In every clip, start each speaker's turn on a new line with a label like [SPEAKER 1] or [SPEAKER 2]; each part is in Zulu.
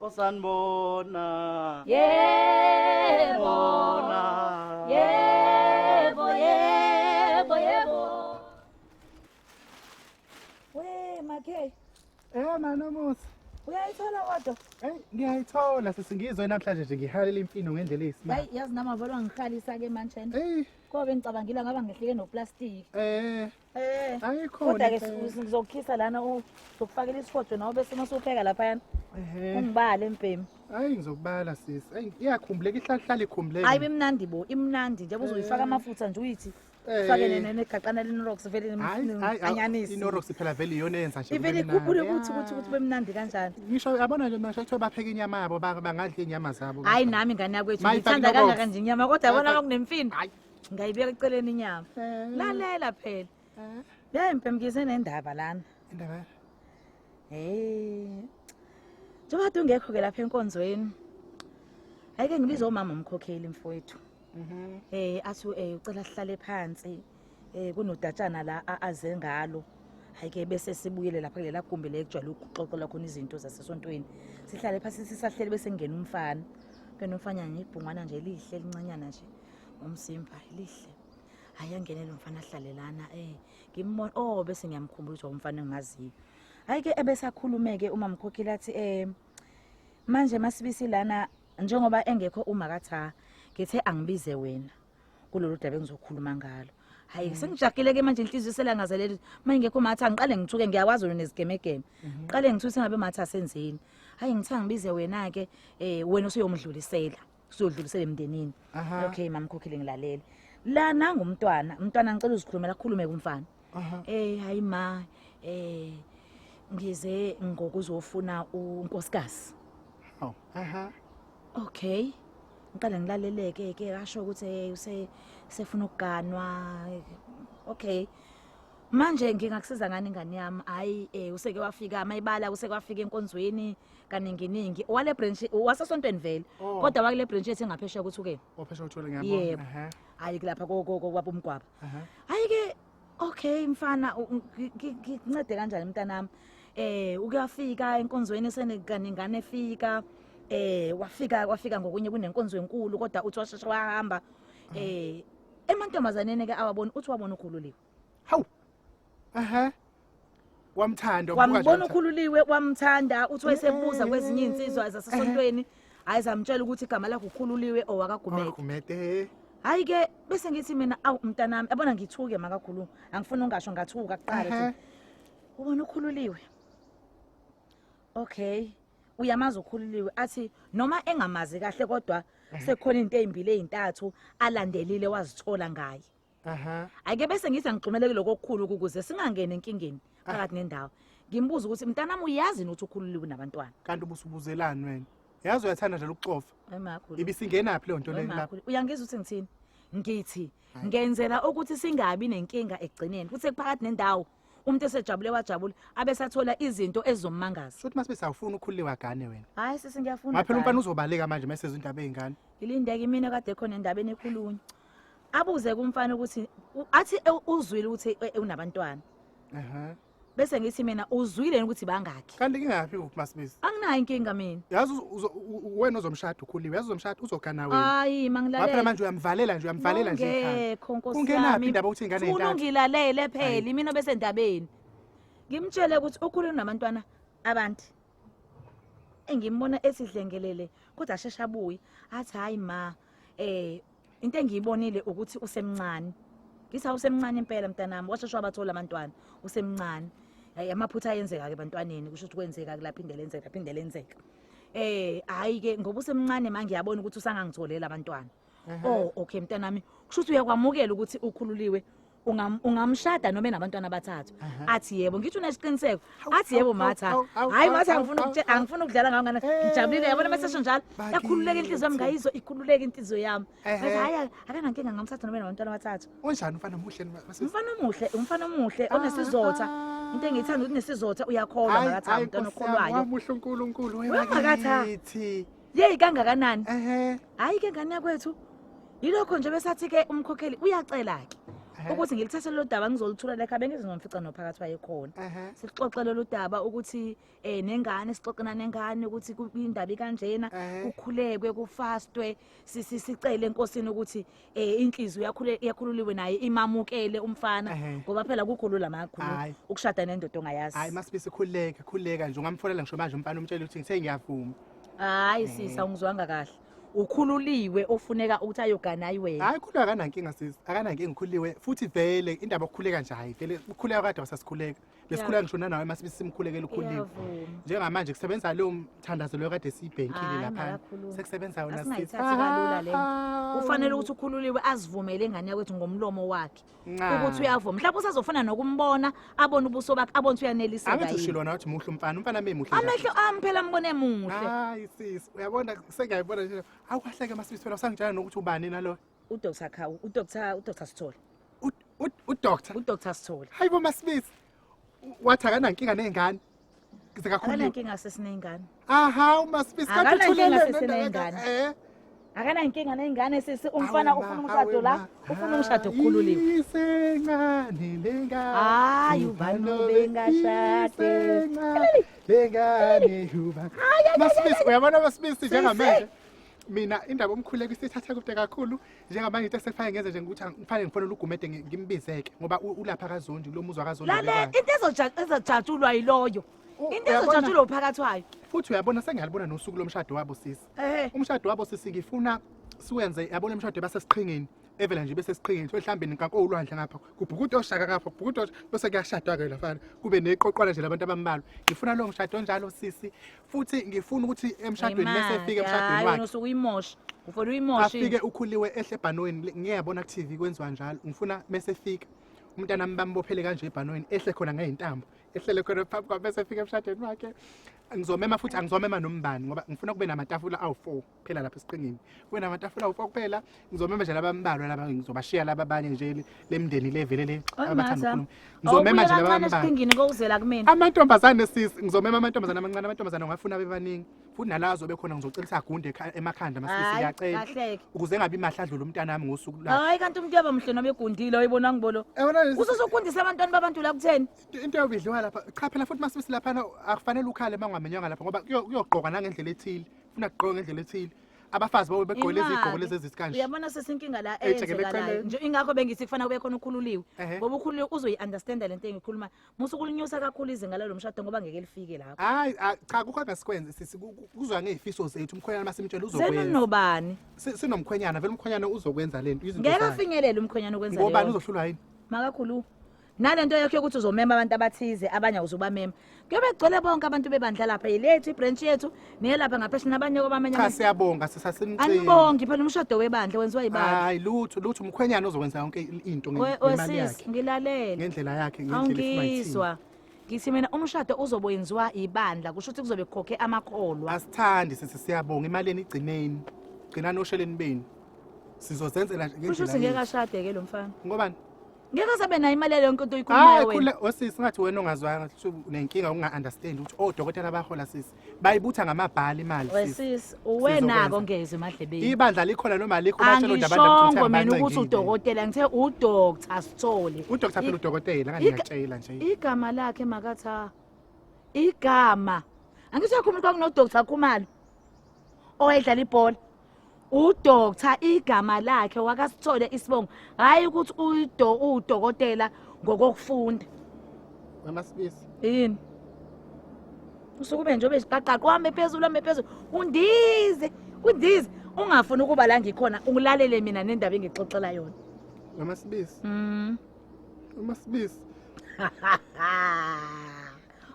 [SPEAKER 1] Osanibona.
[SPEAKER 2] Yebo. Yebo. We makhe.
[SPEAKER 3] Manomusa.
[SPEAKER 2] Uyayithola kodwa?
[SPEAKER 3] Ngiyayithola sesingizwe namhlanje nje ngihalela imfino ngendlela eyisimanga.
[SPEAKER 2] Hayi yazi nama volo ngikhalisa ke manchene. Kobe ngicabangila ngaba ngehlike noplastic.
[SPEAKER 3] Ayikhona.
[SPEAKER 2] Kodwa ke sizokukhisa lana uzokufakela isifojo nawe bese masupheka lapha yana. Ungibale empemi.
[SPEAKER 3] Hayi ngizokubala sisi. Iyakhumbuleka ihlala ikhumbuleka.
[SPEAKER 2] Hayi bemnandi bo, imnandi nje uzoyifaka amafutha nje uyithi. Fake negaqana leNorox vele anyanisi.
[SPEAKER 3] iNorox phela vele iyona yenza nje.
[SPEAKER 2] Ivele ikhuphule ukuthi bemnandi kanjani.
[SPEAKER 3] Ngisho yabona nje manje kuthiwa bapheka inyama yabo bangadla inyama zabo.
[SPEAKER 2] Hayi nami ngane yakwethu ngithanda kangaka nje inyama kodwa yabona kunemfino. Ngayibeka eceleni inyama. Lalela phela. Impemkise nendaba lana.
[SPEAKER 3] Indaba.
[SPEAKER 2] Njengoba ungekho ke lapha enkonzweni. Ayike ngibiza umama umkhokheli mfowethu. Athi ucela sihlale phansi. Kunodatshana la aze ngalo. Hayike bese sibuyele lapha kulela gumbi lekujwayele ukuxoxela khona izinto zasesontweni. Sihlale phansi sisahleli bese ngena umfana. Kena umfana ngibhungwana nje lihle elincanyana nje. Umsimba lihle. Hayi angenele umfana ahlalelana ngimbona bese ngiyamkhumbula ukuthi umfana engaziyo. Hayike ebese akhulumeke uma mkhokheli athi manje masibisi lana njengoba engekho uma katha ngithe angibize wena kulolu daba engizokhuluma ngalo. Hayi sengijakile ke manje inhliziyo selangazelele manje ngekho matha ngiqale ngithuke ngiyakwazi wena nezigemegeme. Qale ngithuke ngabe matha senzeni. Hayi ngithe ngibize wena ke wena usuyomdlulisela emndenini. Okay mamkhokheli ngilalele. La nanga umntwana ngicela uzikhulumela khulume kumfana. Hayi ma ngize ngokuzofuna unkosikazi. Okay. Ngiqala ngilaleleke ke kasho ukuthi sefuna ukuganwa. Okay. Manje ngingakusiza ngani ingane yami? Hayi useke wafika mayibala useke wafika enkonzweni kaningi. Wale branch wasesontweni vele. Kodwa wakule branch ethi ngaphesheya ukuthi uke.
[SPEAKER 3] Ophesheya uthola ngiyabona.
[SPEAKER 2] Hayi kulapha kwabomgwaba. Hayi ke okay mfana ngincede kanjani mntanami? Ukuyafika enkonzweni senenganingane efika. Wafika ngokunye kunenkonzo enkulu kodwa uthi washesha wahamba. Emantombazaneni ke awabona uthi wabona ukhululiwe.
[SPEAKER 3] Hawu. Wamthanda
[SPEAKER 2] wambona ukhululiwe wamthanda uthi wayesebuza kwezinye insizwa zasesontweni hayi zamtshela ukuthi igama lakhe ukhululiwe owakagumete. Hayi ke bese ngithi mina awu mntanami yabona ngithuke makakhulu angifuni ungasho ngathuka kuqala ubona ukhululiwe. Okay uyamazi ukhululiwe athi noma engamazi kahle kodwa sekhona into ezimbili ezintathu alandelile wazithola ngaye. Ayike bese ngithi ngixhumeleke lokho okukhulu ukuze singangene enkingeni phakathi nendawo. Ngimbuza ukuthi mntanami uyazi ukuthi ukhululiwe nabantwana.
[SPEAKER 3] Kanti ubusubuzelani wena? Yazi uyathanda nje ukucofa. Ibisingena phi le nto le lapha?
[SPEAKER 2] Uyangizwa ukuthi ngithini? Ngithi ngenzela ukuthi singabi nenkinga egcineni. Kuthi phakathi nendawo umuntu esejabule wajabule abesathola izinto ezommangaza.
[SPEAKER 3] Shothi mase besawufuna ukhululiwe agane wena.
[SPEAKER 2] Hayi sisi ngiyafuna.
[SPEAKER 3] Ngaphela umfana uzobaleka manje mase izindaba ezingane.
[SPEAKER 2] Ngilindeke mina kade khona endabeni ekhulunywa. Abuze kumfana ukuthi athi uzwile ukuthi unabantwana. Bese ngithi mina uzwile ukuthi bangakhi.
[SPEAKER 3] Kanti ngingaphi ukumasibisi?
[SPEAKER 2] Anginayo inkinga mina.
[SPEAKER 3] Yazi wena uzomshada ukhuliwe, yazi uzomshada uzogana wena.
[SPEAKER 2] Hayi mangilalela.
[SPEAKER 3] Ngaphela manje uyamvalela nje ekhaya. Kungenaphi indaba ukuthi ingane entathu?
[SPEAKER 2] Ufuna ngilalele phela mina bese endabeni. Ngimtshele ukuthi ukhulile nabantwana abantu. Engimbona esidlengelele kodwa ashesha abuye athi hayi ma into engiyibonile ukuthi usemncane. Ngithi awusemncane impela mntanami washeshwa abathola abantwana usemncane. Amaphutha ayenzeka ke bantwaneni kusho ukuthi kwenzeka kuphindele enzeka. Hayi ke ngoba usemncane manje ngiyabona ukuthi usangangitholela abantwana. Okay mntanami kusho ukuthi uyakwamukela ukuthi ukhululiwe ungamshada noma enabantwana abathathu. Athi yebo ngithi unesiqiniseko. Athi yebo matha. Hayi matha angifuna ukudlala ngawo ngana ngijabulile yabona mase njalo. Yakhululeka inhliziyo yami ngayizwa ikhululeka inhliziyo yami. Hayi akanankinga ngamthatha noma enabantwana abathathu.
[SPEAKER 3] Unjani umfana omuhle mase?
[SPEAKER 2] Umfana omuhle onesizotha. Into engiyithanda ukuthi nesizotha uyakholwa ngakatha umntwana okholwayo.
[SPEAKER 3] Muhle uNkulunkulu
[SPEAKER 2] wemakithi. Yeyi kangakanani? Hayi ke ngane yakwethu. Yilokho nje besathi ke umkhokheli uyacela ke. ukuthi ngilithathe lo daba ngizolithula la ekhaya bengeze ngomfica nophakathi wayekhona sixoxele lo daba ukuthi nengane sixoxena nengane ukuthi indaba ikanjena kukhulekwe kufastwe sicele enkosini ukuthi inhliziyo yakhululiwe naye imamukele umfana ngoba phela kukhulu lamakhulu ukushada nendoda ongayazi
[SPEAKER 3] hayi masibisi khuleka nje ungamfonela ngisho manje umfana umtshela ukuthi ngithe ngiyavuma
[SPEAKER 2] hayi sisa ungizwanga kahle ukhululiwe ofuneka ukuthi ayogana ayiwena
[SPEAKER 3] hayi khuleka akanankinga sisi akanankinga ngikhuliwe futhi vele indaba okukhuleka nje hayi vele ukukhuleka kade wasasikhuleka besikhuleka ngisho nawe masibisi simkhulekela ukhuliwe njengamanje kusebenza lo mthandazo lo kade siyibhenkile lapha sekusebenza wona sisi
[SPEAKER 2] kalula lento ufanele ukuthi ukhululiwe azivumele engane yakwethu ngomlomo wakhe ukuthi uyavuma mhlawumbe usazofuna nokumbona abone ubuso bakhe abone ukuthi uyaneliseka
[SPEAKER 3] yini angithi ushilo nathi muhle umfana memuhle
[SPEAKER 2] amehlo ami phela mbone muhle
[SPEAKER 3] hayi sisi uyabona sengiyayibona nje awukahleke masibisi phela usangitshela nokuthi ubani nalo
[SPEAKER 2] uDr Khawu uDr Sithole
[SPEAKER 3] uDr
[SPEAKER 2] Sithole
[SPEAKER 3] hayibo masibisi wathi akanankinga nengane
[SPEAKER 2] akanankinga sesinengane
[SPEAKER 3] aha umasibisi
[SPEAKER 2] kathulele akanankinga nengane sisi umfana ufuna umshado la ufuna umshado okukhululiwe
[SPEAKER 3] isencane lengane
[SPEAKER 2] hayi ubani bengashade
[SPEAKER 3] lengane uba masibisi uyabona masibisi njengamanje mina indaba omkhuleko isithatha kude kakhulu njengamanje into esefanye ngenze nje ukuthi ngifane ngifonele ugumede ngimbizeke ngoba ulapha kaZondi lo muzwa kaZondi
[SPEAKER 2] la into ezojatshulwa yiloyo into ezojatshulwa phakathi wayo
[SPEAKER 3] futhi uyabona sengiyalibona nosuku lomshado wabo sisi umshado wabo sisi ngifuna siwenze yabona umshado basesiqhingeni evela nje bese siqhingeni mhlambe ninkanko ulwandle ngapha kubhukudo oshaka ngapha kubhukudo bese kuyashadwa ke lafana kube neqoqwana nje labantu abambalwa ngifuna lo mshado njalo sisi futhi ngifuna ukuthi emshadweni mase efike emshadweni wakhe
[SPEAKER 2] wena usuku uyimosha ufuna uyimosha
[SPEAKER 3] afike ukhuliwe ehle ebhanweni ngiyabona ku TV kwenziwa njalo ngifuna mase efika umntana mbambophele kanje ebhanweni ehle khona ngeintambo ehlele khona phambi kwa bese efika emshadweni wakhe ngizomema futhi angizomema nombani ngoba ngifuna kube namatafula awu4 phela lapha esiqingini kube namatafula awu4 kuphela ngizomema nje labambalwa laba ngizobashiya laba abanye nje lemndeni levele le abathanda ukukhuluma ngizomema nje laba
[SPEAKER 2] esiqingini kokuzela kumina
[SPEAKER 3] amantombazane sisi ngizomema amantombazane amancane amantombazane ngafuna bebaningi futhi nalazo bekhona ngizocelisa agunde emakhanda masisi ngiyacela ukuze ngabe imahladlula umntana wami ngosuku la
[SPEAKER 2] hayi kanti umuntu yabamhle noma egundile oyibona ngibolo usuzokundisa abantwana babantu la kutheni
[SPEAKER 3] into yobidliwa lapha cha phela futhi masibisi lapha akufanele ukhale mangamenyanga lapha ngoba kuyogqoka nangendlela ethile ufuna kugqoka ngendlela ethile abafazi bawe begqoke lezi igqoko lezi ezisikanje
[SPEAKER 2] uyabona sesinkinga la eyenzekalayo nje ingakho bengithi kufana kube khona ukukhululiwe ngoba ukhululiwe uzoyi-understanda lento engikhuluma musu kulinyusa kakhulu izinga lalo mshado ngoba ngeke lifike lapho
[SPEAKER 3] hayi cha kukho angasikwenze sisi kuzwa ngezifiso zethu umkhwenyana masimtshela uzokwenza
[SPEAKER 2] senobani
[SPEAKER 3] sinomkhwenyana vele umkhwenyana uzokwenza lento izinto
[SPEAKER 2] ngeke afinyelela umkhwenyana ukwenza leyo
[SPEAKER 3] ngobani uzohlulwa yini
[SPEAKER 2] makakhulu nalento yakho ukuthi uzomema abantu abathize abanye uzobamema kuyobe kugcwele bonke abantu bebandla lapha yilethu ibranch yethu niyelapha ngaphesheya nabanye kwabamanye
[SPEAKER 3] cha siyabonga sisasimcela
[SPEAKER 2] anibongi phela umshado webandla wenziwa yibandla
[SPEAKER 3] hayi lutho umkhwenyana ozokwenza yonke into ngemali yakhe
[SPEAKER 2] ngilalela
[SPEAKER 3] ngendlela yakhe ngendlela
[SPEAKER 2] ifuna ngithi mina umshado uzobenziwa ibandla kusho ukuthi kuzobe kukhokhe amakholwa
[SPEAKER 3] asithandi siyabonga imaleni igcineni gcina nosheleni beni sizozenzela nje ngendlela
[SPEAKER 2] kusho ukuthi ngeke ashade ke lo mfana
[SPEAKER 3] ngobani
[SPEAKER 2] ngeke sabe nayo imali leyo yonke into oyikhulumayo wena
[SPEAKER 3] hayi osisi ngathi wena ongazwanga unenkinga unga-understand ukuthi odokotela bahola sisi bayibutha ngamabhali imali
[SPEAKER 2] sisi uwenako ngeze emadlebeni
[SPEAKER 3] ibandla likhona noma likho batshela
[SPEAKER 2] udaba angishongo mina ukuthi udokotela ngithe uDr Sithole
[SPEAKER 3] uDr phela udokotela ngiyatshela nje
[SPEAKER 2] igama lakhe makatha igama angithi yakhuluma kunoDr Khumalo oyedlala ibhola uDr igama lakhe wakasithole isibongo hayi ukuthi udokotela ngokufunda
[SPEAKER 3] mamasibisi
[SPEAKER 2] yini usukube nje obesiqaqa kwame phezulu undize ungafuni ukuba la ngikhona ungilalele mina nendaba engixoxela yona
[SPEAKER 3] mamasibisi mamasibisi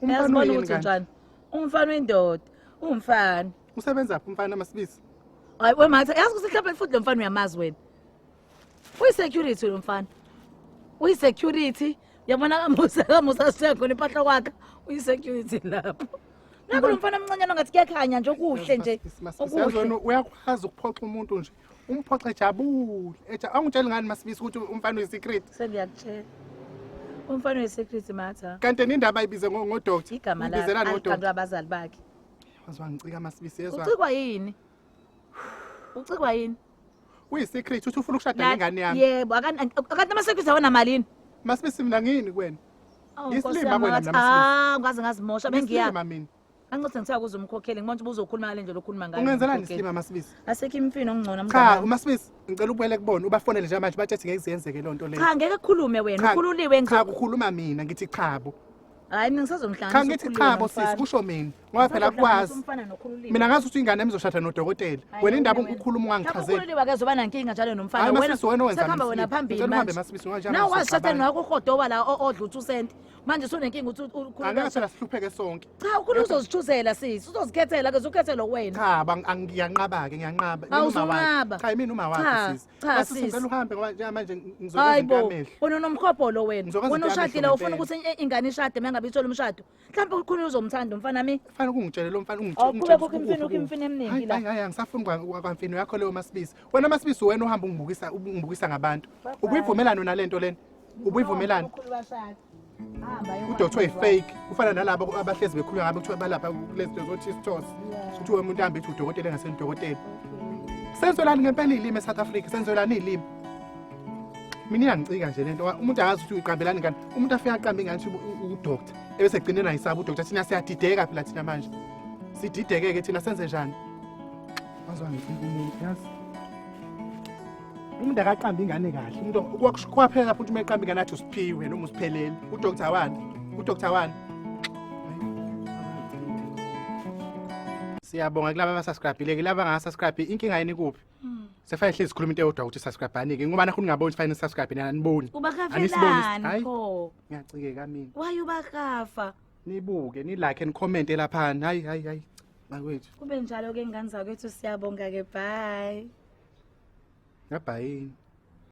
[SPEAKER 2] uyazibona ukuthi njani umfana wendoda umfana
[SPEAKER 3] usebenza phi umfana mamasibisi
[SPEAKER 2] hayi wematha yazi ukuthi mhlawumbe futhi lo mfana uyamazi wena uyi-security lo mfana uyi-security yabona kamusa sisekhona impahla kwakhe uyi-security lapho nakho lo mfana omncanyana ongathi kuyakhanya nje okuhle nje
[SPEAKER 3] okuhle uyakwazi ukuphoxa umuntu nje umphoxe ejabule angitsheli ngani masibisi ukuthi umfana uyi-secret
[SPEAKER 2] sengiyakutshela umfana uyi-secret matha
[SPEAKER 3] kanti nindaba ayibize ngodoktor
[SPEAKER 2] igama lakhe abazali bakhe
[SPEAKER 3] wazwa ngicika masibisi yezwa
[SPEAKER 2] ucikwa yini
[SPEAKER 3] Kuyi-secret uthi ufuna ukushada nengane yami.
[SPEAKER 2] Yebo, akanti ama-secret awona malini.
[SPEAKER 3] Masibisi mina ngini kwena.
[SPEAKER 2] Nkosi
[SPEAKER 3] Isilima
[SPEAKER 2] yami,
[SPEAKER 3] kwena
[SPEAKER 2] ngathi,
[SPEAKER 3] mina
[SPEAKER 2] ngaze ngazimosha bengiya.
[SPEAKER 3] Isilima mina.
[SPEAKER 2] Angithi ngithiwa kuze umkhokheli ngibona ukuthi uzokhuluma ngale nje lokhuluma ngayo.
[SPEAKER 3] Ungenzelani isilima Masibisi?
[SPEAKER 2] Asekho imfino ongcono
[SPEAKER 3] Cha,
[SPEAKER 2] mngani.
[SPEAKER 3] uMasibisi ngicela ubuyele kubona ubafonele nje manje bathi ngeke ziyenzeke lonto leyo.
[SPEAKER 2] Cha, ngeke kukhulume wena, ukhululiwe
[SPEAKER 3] Cha kukhuluma mina ngithi chabo.
[SPEAKER 2] Hayi mina ngisazomhlanganisa.
[SPEAKER 3] Cha ngithi chabo sisi kusho mina. Ngoba phela kwazi. Mina ngazi ukuthi ingane yami izoshada noDokotela. Wena indaba ukhuluma ungangichazeli.
[SPEAKER 2] Ukhululiwe ke zoba nankinga njalo nomfana
[SPEAKER 3] wena
[SPEAKER 2] sekhamba wena phambili manje. Nawu wazishatha nawe kuhodoba la odla usenti. Manje sunenkinga ukuthi ukhuluma.
[SPEAKER 3] Angeke phela sihlupheke sonke.
[SPEAKER 2] Cha ukhuluma uzozithuzela sisi, uzozikhethela ke uzokhethela wena.
[SPEAKER 3] Cha ngiyanqaba ke ngiyanqaba.
[SPEAKER 2] Awusunqaba.
[SPEAKER 3] Cha yimi uma wakhe sisi.
[SPEAKER 2] Cha
[SPEAKER 3] sisi ngicela uhambe ngoba njengamanje ngizokwenza
[SPEAKER 2] hayibo
[SPEAKER 3] inkamehlo.
[SPEAKER 2] wena unomkhopolo wena.
[SPEAKER 3] Ngizokwenza
[SPEAKER 2] Wena
[SPEAKER 3] inkamehlo
[SPEAKER 2] ushadile ufuna
[SPEAKER 3] ngempela.
[SPEAKER 2] ukuthi ingane ishade mengabe ithola umshado. Mhlawumbe ukhuluma uzomthanda umfana nami.
[SPEAKER 3] Kufanele ungitshele lo mfana
[SPEAKER 2] Awuqhubeka ukho imfino eminingi la.
[SPEAKER 3] hayi angisafuni kwamfino yakho leyo Masibisi. Wena Masibisi wena uhamba ungibukisa ngabantu. Ubuyivumelana nalento lena. Ubuyivumelana. Udokotela fake ufana nalabo abahlezi bekhuluma ngabe kuthiwa balapha kulezi zothi isithos. Ukuthi umuntu uhambe ethi uDokotela engasenudokotela. Senzolani ngempela ilimi eSouth Africa senzolani ilimi. Mina iyangicika nje lento umuntu angazi ukuthi uyiqambelani ngani. Umuntu afika aqambe ingane ukuthi udoctor ebese egcinena hisaba udokotela thina siyadideka phela thina manje. Sidideke ke thina senze njani? Wazwa ngifuna yazi. Umuntu akaqamba ingane kahle. Umuntu kwaphela lapho uthi meqamba ingane athi usiphiwe noma usiphelele. Udoktor wani? Udoktor wani? Siyabonga kulabo abasubscribe-ile laba abangasubscribe inkinga yini kuphi? Sefanele hlezi sikhuluma into eyodwa ukuthi subscribe anike ngoba nakho ningaboni fanele subscribe nina niboni.
[SPEAKER 2] Ubakafelani pho?
[SPEAKER 3] Ngiyacikeka mina.
[SPEAKER 2] Why ubakafa?
[SPEAKER 3] Nibuke ni like and comment lapha. Hayi. Makwethu.
[SPEAKER 2] Kube njalo ke ngane zakwethu siyabonga ke bye.
[SPEAKER 3] Bye.